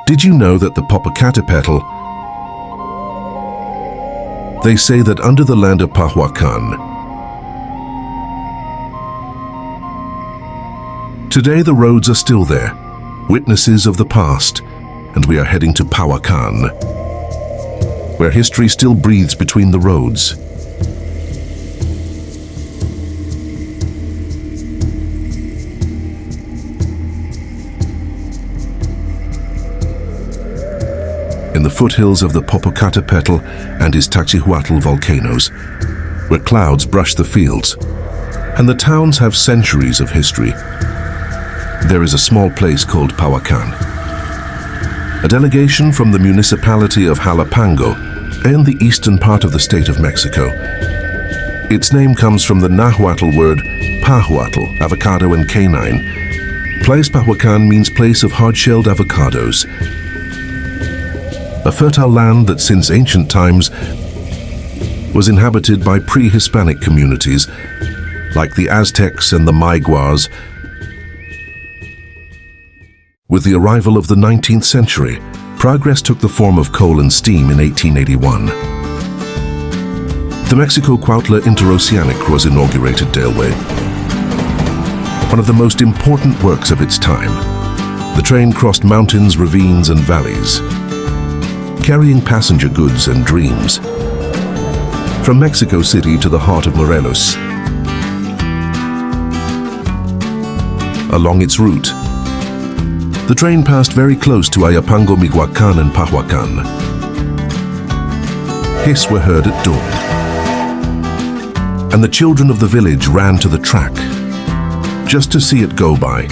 Did you know that the Popocatépetl, they say that under the land of Pahuacan, today the roads are still there, witnesses of the past, and we are heading to Pahuacan, where history still breathes between the roads. In the foothills of the Popocatépetl and Iztaccíhuatl volcanoes, where clouds brush the fields, and the towns have centuries of history, there is a small place called Pahuacan. A delegation from the municipality of Jalapango and the eastern part of the state of Mexico. Its name comes from the Nahuatl word Pahuatl, avocado and canine. Place Pahuacan means place of hard-shelled avocados. A fertile land that since ancient times was inhabited by pre-Hispanic communities like the Aztecs and the Mayguas. With the arrival of the 19th century, progress took the form of coal and steam in 1881. The Mexico-Cuautla Interoceanic was inaugurated railway, one of the most important works of its time. The train crossed mountains, ravines, and valleys, carrying passenger goods and dreams. From Mexico City to the heart of Morelos. Along its route, the train passed very close to Ayapango, Michoacán, and Pahuacan. Hiss were heard at dawn, and the children of the village ran to the track just to see it go by.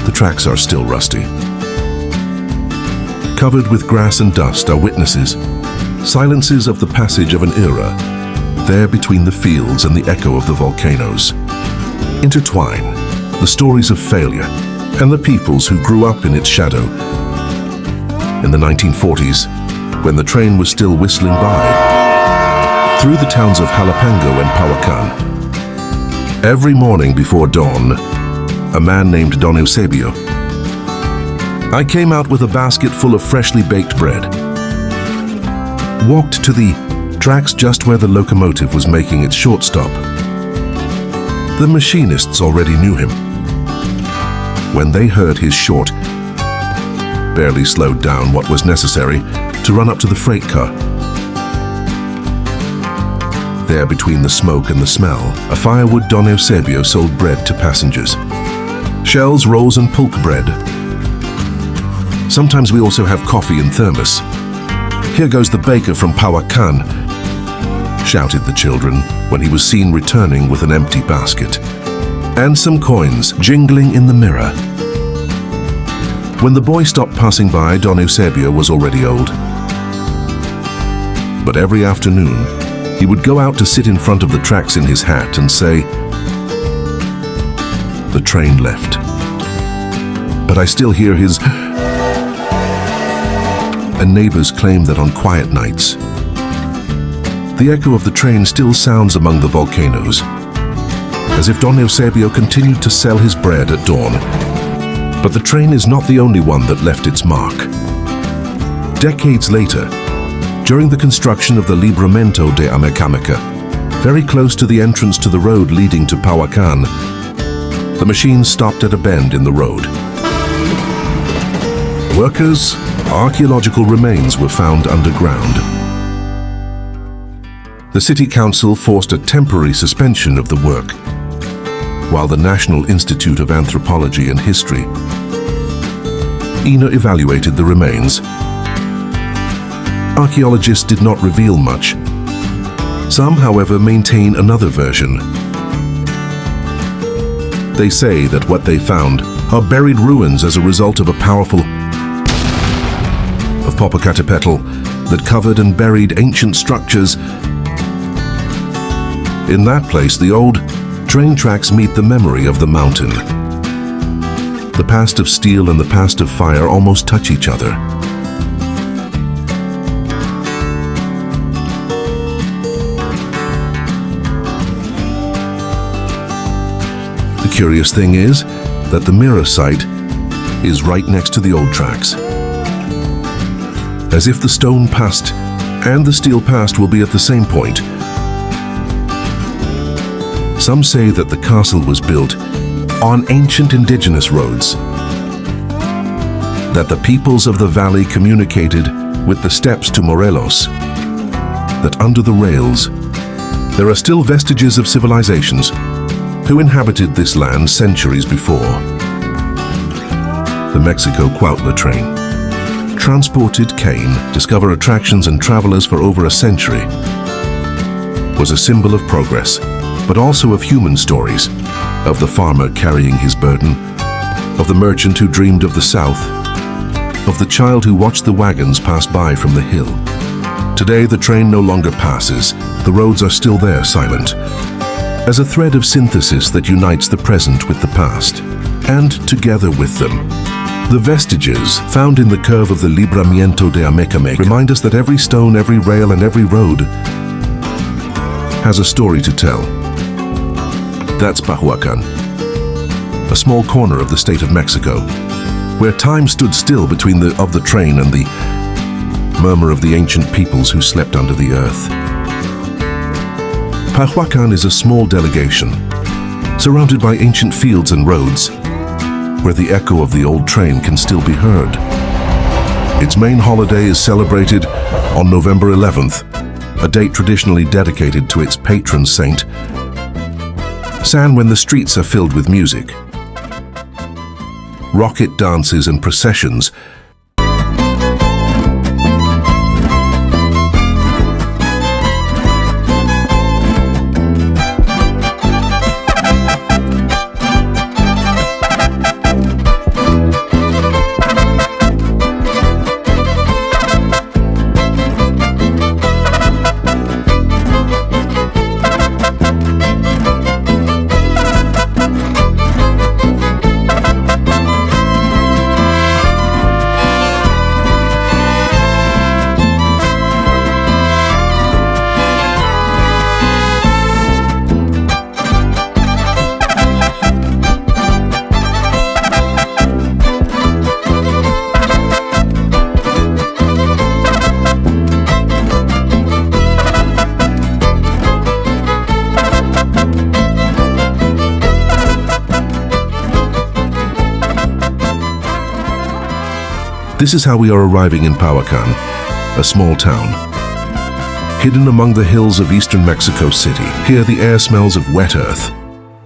The tracks are still rusty. Covered with grass and dust are witnesses, silences of the passage of an era, there between the fields and the echo of the volcanoes. Intertwine the stories of failure and the peoples who grew up in its shadow. In the 1940s, when the train was still whistling by, through the towns of Jalapango and Pahuacan, every morning before dawn, a man named Don Eusebio. I came out with a basket full of freshly baked bread, walked to the tracks just where the locomotive was making its short stop. The machinists already knew him. When they heard his short, barely slowed down what was necessary to run up to the freight car. There between the smoke and the smell, a firewood Don Eusebio sold bread to passengers. Shells, rolls, and pulque bread. Sometimes we also have coffee in thermos. Here goes the baker from Pahuacan, shouted the children when he was seen returning with an empty basket. And some coins jingling in the mirror. When the boy stopped passing by, Don Eusebio was already old. But every afternoon, he would go out to sit in front of the tracks in his hat and say, "The train left, but I still hear his..." And neighbors claim that on quiet nights, the echo of the train still sounds among the volcanoes, as if Don Eusebio continued to sell his bread at dawn. But the train is not the only one that left its mark. Decades later, during the construction of the Libramento de Amecameca, very close to the entrance to the road leading to Pahuacan, the machine stopped at a bend in the road. Workers' archaeological remains were found underground. The city council forced a temporary suspension of the work, while the National Institute of Anthropology and History evaluated the remains. Archaeologists did not reveal much. Some, however, maintain another version. They say that what they found are buried ruins as a result of a powerful of Popocatépetl that covered and buried ancient structures. In that place, the old train tracks meet the memory of the mountain. The past of steel and the past of fire almost touch each other. curious thing is that the mirror site is right next to the old tracks. As if the stone past and the steel past will be at the same point. Some say that the castle was built on ancient indigenous roads, that the peoples of the valley communicated with the steppes to Morelos, that under the rails there are still vestiges of civilizations who inhabited this land centuries before. The Mexico-Cuautla train transported cane, discover attractions and travelers for over a century, was a symbol of progress, but also of human stories, of the farmer carrying his burden, of the merchant who dreamed of the south, of the child who watched the wagons pass by from the hill. Today the train no longer passes, the roads are still there silent, as a thread of synthesis that unites the present with the past, and together with them. The vestiges found in the curve of the Libramiento de Amecameca remind us that every stone, every rail, and every road has a story to tell. That's Pahuacan, a small corner of the state of Mexico, where time stood still between the train and the murmur of the ancient peoples who slept under the earth. Pahuacan is a small delegation, surrounded by ancient fields and roads, where the echo of the old train can still be heard. Its main holiday is celebrated on November 11th, a date traditionally dedicated to its patron saint, San, when the streets are filled with music, rocket dances and processions. This is how we are arriving in Pahuacan, a small town. Hidden among the hills of eastern Mexico City, here the air smells of wet earth,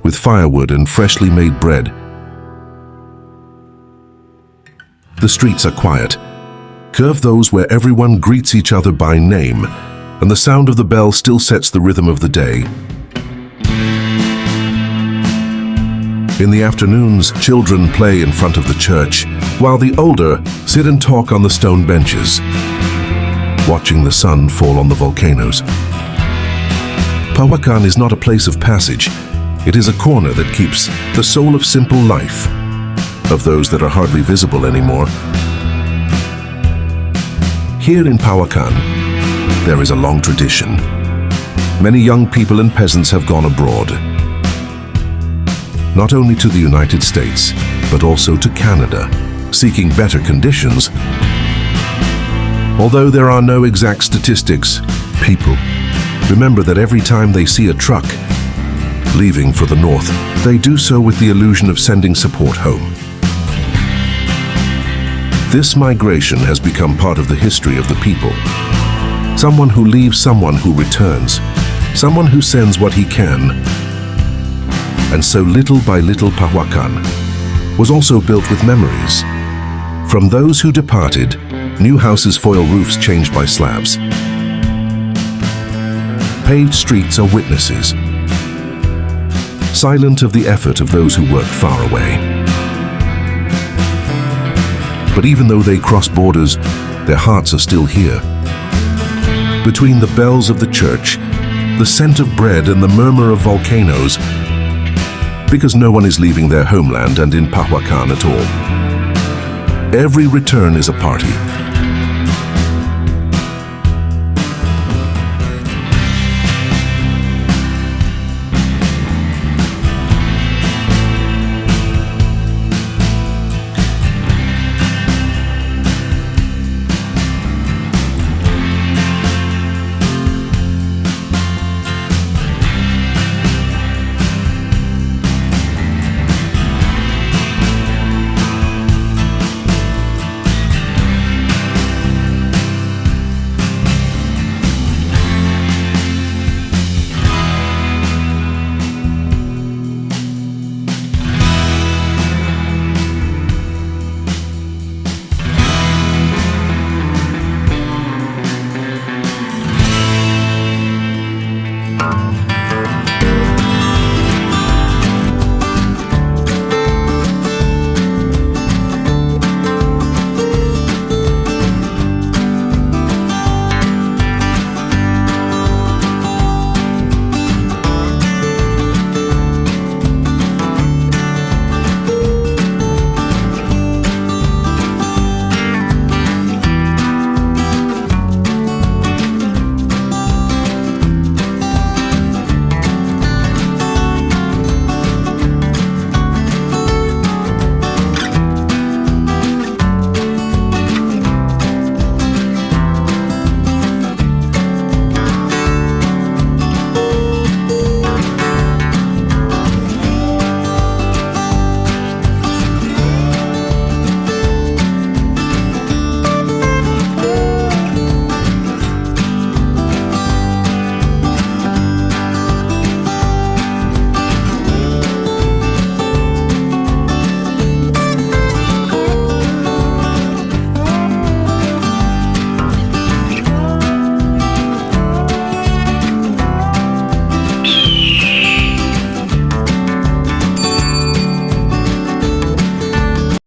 with firewood and freshly made bread. The streets are quiet, curved those where everyone greets each other by name, and the sound of the bell still sets the rhythm of the day. In the afternoons, children play in front of the church, while the older sit and talk on the stone benches, watching the sun fall on the volcanoes. Pahuacan is not a place of passage. It is a corner that keeps the soul of simple life, of those that are hardly visible anymore. Here in Pahuacan, there is a long tradition. Many young people and peasants have gone abroad, not only to the United States, but also to Canada, seeking better conditions. Although there are no exact statistics, people remember that every time they see a truck leaving for the north, they do so with the illusion of sending support home. This migration has become part of the history of the people. Someone who leaves, someone who returns, someone who sends what he can. And so little by little Pahuacan was also built with memories. From those who departed, new houses' foil roofs changed by slabs. Paved streets are witnesses, silent of the effort of those who work far away. But even though they cross borders, their hearts are still here. Between the bells of the church, the scent of bread and the murmur of volcanoes, because no one is leaving their homeland and in Pahuacan at all. Every return is a party,